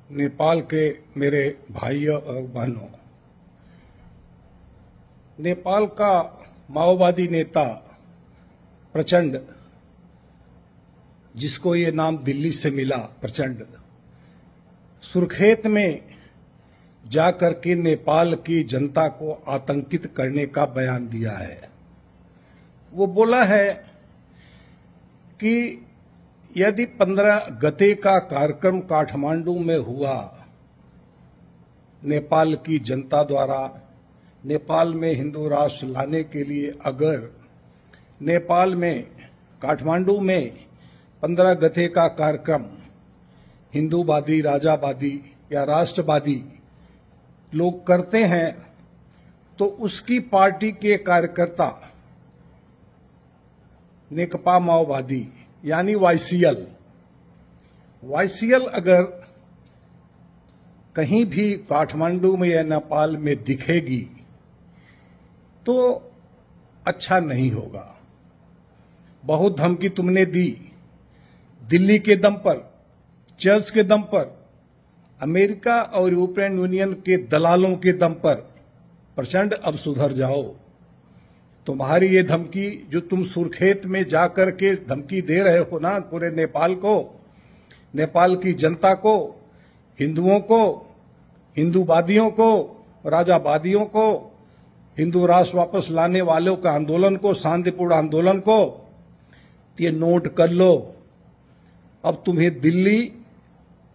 नेपाल के मेरे भाइयों और बहनों, नेपाल का माओवादी नेता प्रचंड, जिसको ये नाम दिल्ली से मिला, प्रचंड सुर्खेत में जाकर के नेपाल की जनता को आतंकित करने का बयान दिया है। वो बोला है कि यदि 15 गते का कार्यक्रम काठमांडू में हुआ नेपाल की जनता द्वारा, नेपाल में हिंदू राष्ट्र लाने के लिए अगर नेपाल में काठमांडू में 15 गते का कार्यक्रम हिंदूवादी, राजावादी या राष्ट्रवादी लोग करते हैं, तो उसकी पार्टी के कार्यकर्ता नेकपा माओवादी यानी वाईसीएल अगर कहीं भी काठमांडू में या नेपाल में दिखेगी तो अच्छा नहीं होगा। बहुत धमकी तुमने दी, दिल्ली के दम पर, चर्च के दम पर, अमेरिका और यूरोपियन यूनियन के दलालों के दम पर। प्रचंड, अब सुधर जाओ। तुम्हारी ये धमकी जो तुम सुर्खेत में जाकर के धमकी दे रहे हो ना, पूरे नेपाल को, नेपाल की जनता को, हिंदुओं को, हिंदूवादियों को, राजावादियों को, हिंदू राष्ट्र वापस लाने वालों का आंदोलन को, शांतिपूर्ण आंदोलन को, तो ये नोट कर लो। अब तुम्हें दिल्ली,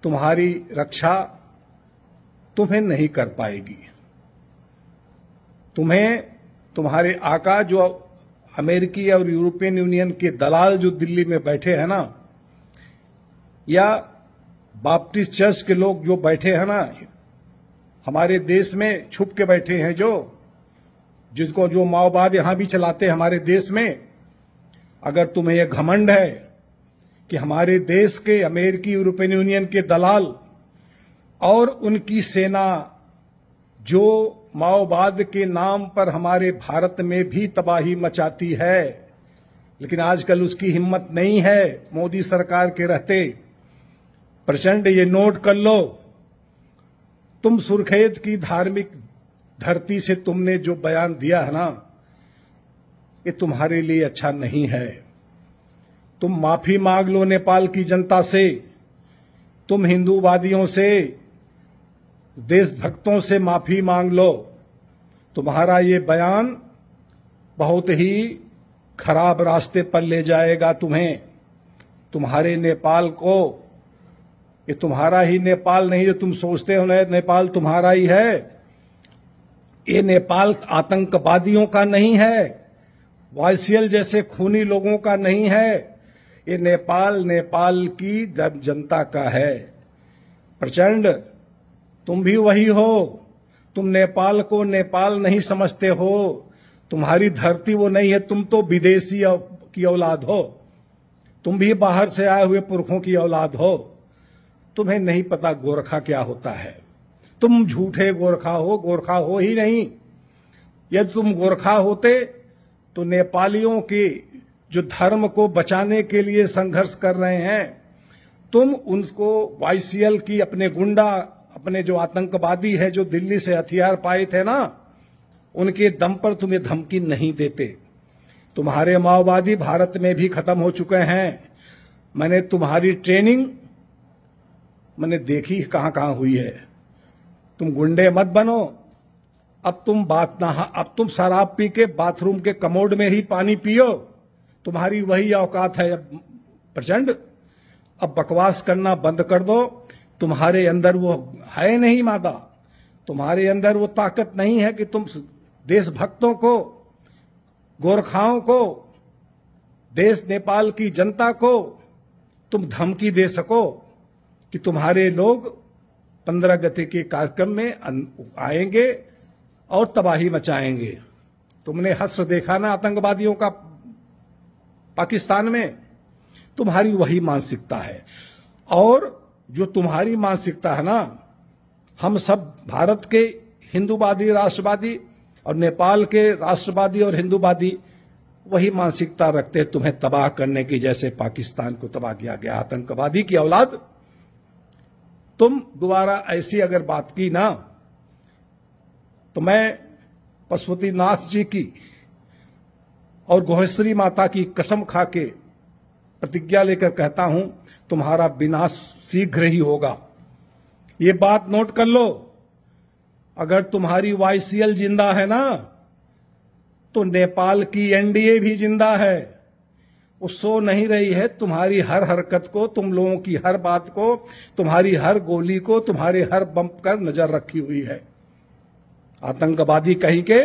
तुम्हारी रक्षा तुम्हें नहीं कर पाएगी। तुम्हें तुम्हारे आका जो अमेरिकी और यूरोपियन यूनियन के दलाल जो दिल्ली में बैठे हैं ना, या बाप्टिस्ट चर्च के लोग जो बैठे हैं ना, हमारे देश में छुप के बैठे हैं, जिसको जो माओवाद यहां भी चलाते हैं हमारे देश में, अगर तुम्हें यह घमंड है कि हमारे देश के अमेरिकी यूरोपियन यूनियन के दलाल और उनकी सेना जो माओवाद के नाम पर हमारे भारत में भी तबाही मचाती है, लेकिन आजकल उसकी हिम्मत नहीं है मोदी सरकार के रहते। प्रचंड, ये नोट कर लो, तुम सुर्खेत की धार्मिक धरती से तुमने जो बयान दिया है ना, ये तुम्हारे लिए अच्छा नहीं है। तुम माफी मांग लो नेपाल की जनता से, तुम हिंदूवादियों से, देशभक्तों से माफी मांग लो। तुम्हारा ये बयान बहुत ही खराब रास्ते पर ले जाएगा तुम्हें, तुम्हारे नेपाल को। ये तुम्हारा ही नेपाल नहीं जो तुम सोचते हो नेपाल तुम्हारा ही है। ये नेपाल आतंकवादियों का नहीं है, वाईसीएल जैसे खूनी लोगों का नहीं है। ये नेपाल की जनता का है। प्रचंड, तुम भी वही हो। तुम नेपाल को नेपाल नहीं समझते हो, तुम्हारी धरती वो नहीं है। तुम तो विदेशी की औलाद हो, तुम भी बाहर से आए हुए पुरखों की औलाद हो। तुम्हें नहीं पता गोरखा क्या होता है। तुम झूठे गोरखा हो ही नहीं। यदि तुम गोरखा होते तो नेपालियों के जो धर्म को बचाने के लिए संघर्ष कर रहे हैं, तुम उनको वाईसीएल की अपने गुंडा, अपने जो आतंकवादी है जो दिल्ली से हथियार पाए थे ना, उनके दम पर तुम्हें धमकी नहीं देते। तुम्हारे माओवादी भारत में भी खत्म हो चुके हैं। मैंने तुम्हारी ट्रेनिंग मैंने देखी कहां कहां हुई है। तुम गुंडे मत बनो। अब तुम शराब पी के बाथरूम के कमोड में ही पानी पियो, तुम्हारी वही औकात है। प्रचंड, अब बकवास करना बंद कर दो। तुम्हारे अंदर वो है नहीं मादा, तुम्हारे अंदर वो ताकत नहीं है कि तुम देशभक्तों को, गोरखाओं को, देश नेपाल की जनता को तुम धमकी दे सको कि तुम्हारे लोग 15 गते के कार्यक्रम में आएंगे और तबाही मचाएंगे। तुमने हश्र देखा ना आतंकवादियों का पाकिस्तान में, तुम्हारी वही मानसिकता है। और जो तुम्हारी मानसिकता है ना, हम सब भारत के हिंदूवादी, राष्ट्रवादी और नेपाल के राष्ट्रवादी और हिंदूवादी वही मानसिकता रखते हैं तुम्हें तबाह करने की, जैसे पाकिस्तान को तबाह किया गया। आतंकवादी की औलाद तुम दोबारा ऐसी अगर बात की ना, तो मैं पशुपतिनाथ जी की और गोहेश्वरी माता की कसम खा के प्रतिज्ञा लेकर कहता हूं, तुम्हारा विनाश शीघ्र ही होगा। ये बात नोट कर लो। अगर तुम्हारी वाईसीएल जिंदा है ना, तो नेपाल की एनडीए भी जिंदा है। वो सो नहीं रही है। तुम्हारी हर हरकत को, तुम लोगों की हर बात को, तुम्हारी हर गोली को, तुम्हारे हर बम पर नजर रखी हुई है। आतंकवादी कहीं के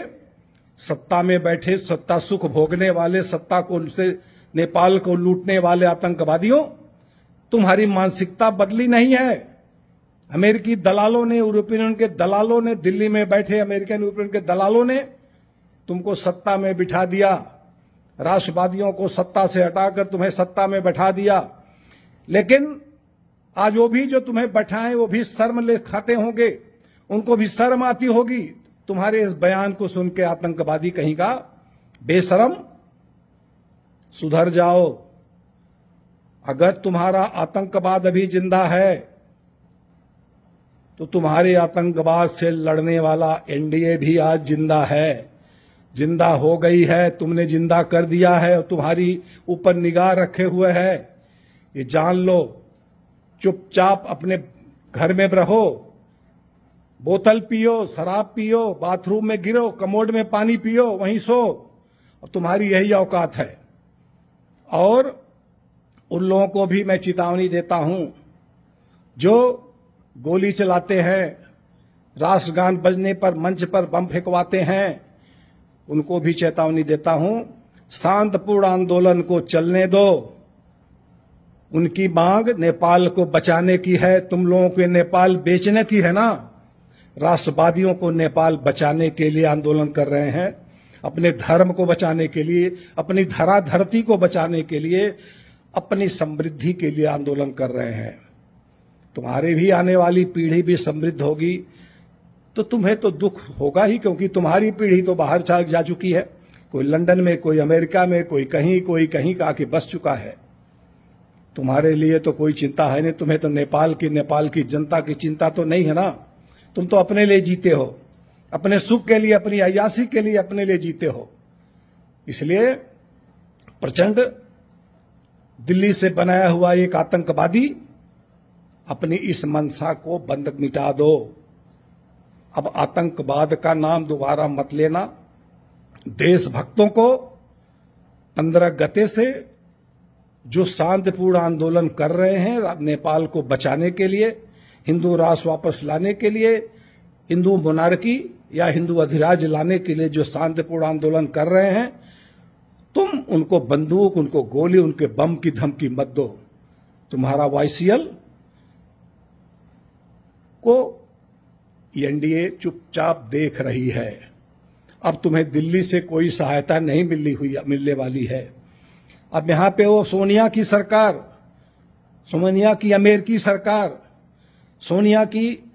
सत्ता में बैठे, सत्ता सुख भोगने वाले, सत्ता को से नेपाल को लूटने वाले आतंकवादियों, तुम्हारी मानसिकता बदली नहीं है। अमेरिकी दलालों ने, यूरोपियन यूनियन के दलालों ने, दिल्ली में बैठे अमेरिकन यूरोपियन के दलालों ने तुमको सत्ता में बिठा दिया। राष्ट्रवादियों को सत्ता से हटाकर तुम्हें सत्ता में बैठा दिया। लेकिन आज वो भी जो तुम्हें बैठाएं, वो भी शर्म ले खाते होंगे, उनको भी शर्म आती होगी तुम्हारे इस बयान को सुन के। आतंकवादी कहीं का बेशरम, सुधर जाओ। अगर तुम्हारा आतंकवाद अभी जिंदा है, तो तुम्हारे आतंकवाद से लड़ने वाला एनडीए भी आज जिंदा है, जिंदा हो गई है। तुमने जिंदा कर दिया है और तुम्हारी ऊपर निगाह रखे हुए है। ये जान लो। चुपचाप अपने घर में रहो, बोतल पियो, शराब पियो, बाथरूम में गिरो, कमोड में पानी पियो, वहीं सो, और तुम्हारी यही औकात है। और उन लोगों को भी मैं चेतावनी देता हूं जो गोली चलाते हैं, राष्ट्रगान बजने पर मंच पर बम फेंकवाते हैं, उनको भी चेतावनी देता हूं, शांतिपूर्ण आंदोलन को चलने दो। उनकी मांग नेपाल को बचाने की है, तुम लोगों के नेपाल बेचने की है ना। राष्ट्रवादियों को नेपाल बचाने के लिए आंदोलन कर रहे हैं, अपने धर्म को बचाने के लिए, अपनी धरा धरती को बचाने के लिए, अपनी समृद्धि के लिए आंदोलन कर रहे हैं। तुम्हारी भी आने वाली पीढ़ी भी समृद्ध होगी, तो तुम्हें तो दुख होगा ही, क्योंकि तुम्हारी पीढ़ी तो बाहर जा चुकी है। कोई लंदन में, कोई अमेरिका में, कोई कहीं का आके बस चुका है। तुम्हारे लिए तो कोई चिंता है नहीं। तुम्हें तो नेपाल की जनता की चिंता तो नहीं है ना। तुम तो अपने लिए जीते हो, अपने सुख के लिए, अपनी अय्यासी के लिए अपने लिए जीते हो। इसलिए प्रचंड दिल्ली से बनाया हुआ एक आतंकवादी, अपनी इस मंशा को बंद मिटा दो। अब आतंकवाद का नाम दोबारा मत लेना। देशभक्तों को 15 गते से जो शांतिपूर्ण आंदोलन कर रहे हैं नेपाल को बचाने के लिए, हिंदू राष्ट्र वापस लाने के लिए, हिंदू मोनार्की या हिंदू अधिराज्य लाने के लिए जो शांतिपूर्ण आंदोलन कर रहे हैं, तुम उनको बंदूक, उनको गोली, उनके बम की धमकी मत दो। तुम्हारा वाईसीएल को एनडीए चुपचाप देख रही है। अब तुम्हें दिल्ली से कोई सहायता नहीं मिलने वाली है। अब यहां पे वो सोनिया की सरकार, सोनिया की अमेरिकी सरकार, सोनिया की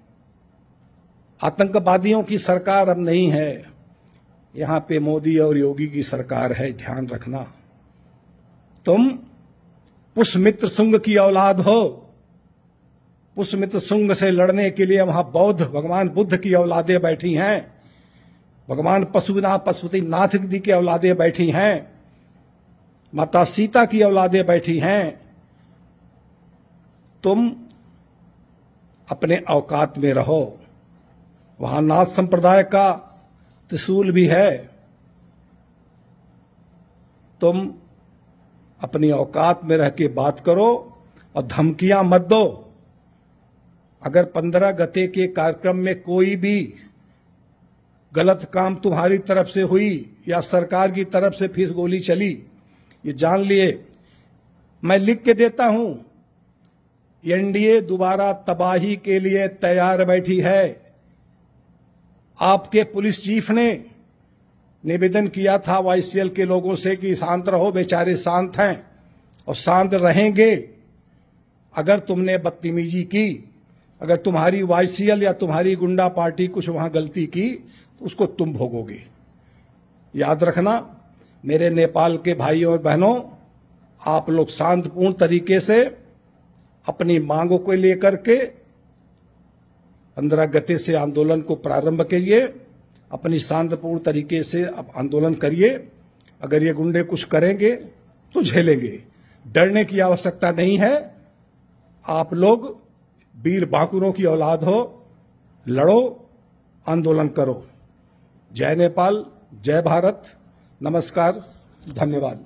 आतंकवादियों की सरकार अब नहीं है। यहां पे मोदी और योगी की सरकार है, ध्यान रखना। तुम पुष्यमित्र शुंग की औलाद हो। पुष्यमित्र शुंग से लड़ने के लिए वहां बौद्ध भगवान बुद्ध की औलादें बैठी हैं, भगवान पशुपतिनाथ जी की औलादें बैठी हैं, माता सीता की औलादें बैठी हैं। तुम अपने औकात में रहो। वहां नाथ संप्रदाय का त्रिशूल भी है। तुम अपनी औकात में रह के बात करो और धमकियां मत दो। अगर 15 गते के कार्यक्रम में कोई भी गलत काम तुम्हारी तरफ से हुई या सरकार की तरफ से फिर गोली चली, ये जान लिए। मैं लिख के देता हूं, एनडीए दोबारा तबाही के लिए तैयार बैठी है। आपके पुलिस चीफ ने निवेदन किया था वाईसीएल के लोगों से कि शांत रहो, बेचारे शांत हैं और शांत रहेंगे। अगर तुमने बदतमीजी की, अगर तुम्हारी वाईसीएल या तुम्हारी गुंडा पार्टी कुछ वहां गलती की, तो उसको तुम भोगोगे। याद रखना मेरे नेपाल के भाइयों और बहनों, आप लोग शांतिपूर्ण तरीके से अपनी मांगों को लेकर के पंद्रह गते से आंदोलन को प्रारंभ करिए, अपनी शांतिपूर्ण तरीके से अब आंदोलन करिए। अगर ये गुंडे कुछ करेंगे तो झेलेंगे, डरने की आवश्यकता नहीं है। आप लोग वीर बांकुरों की औलाद हो, लड़ो, आंदोलन करो। जय नेपाल, जय भारत, नमस्कार, धन्यवाद।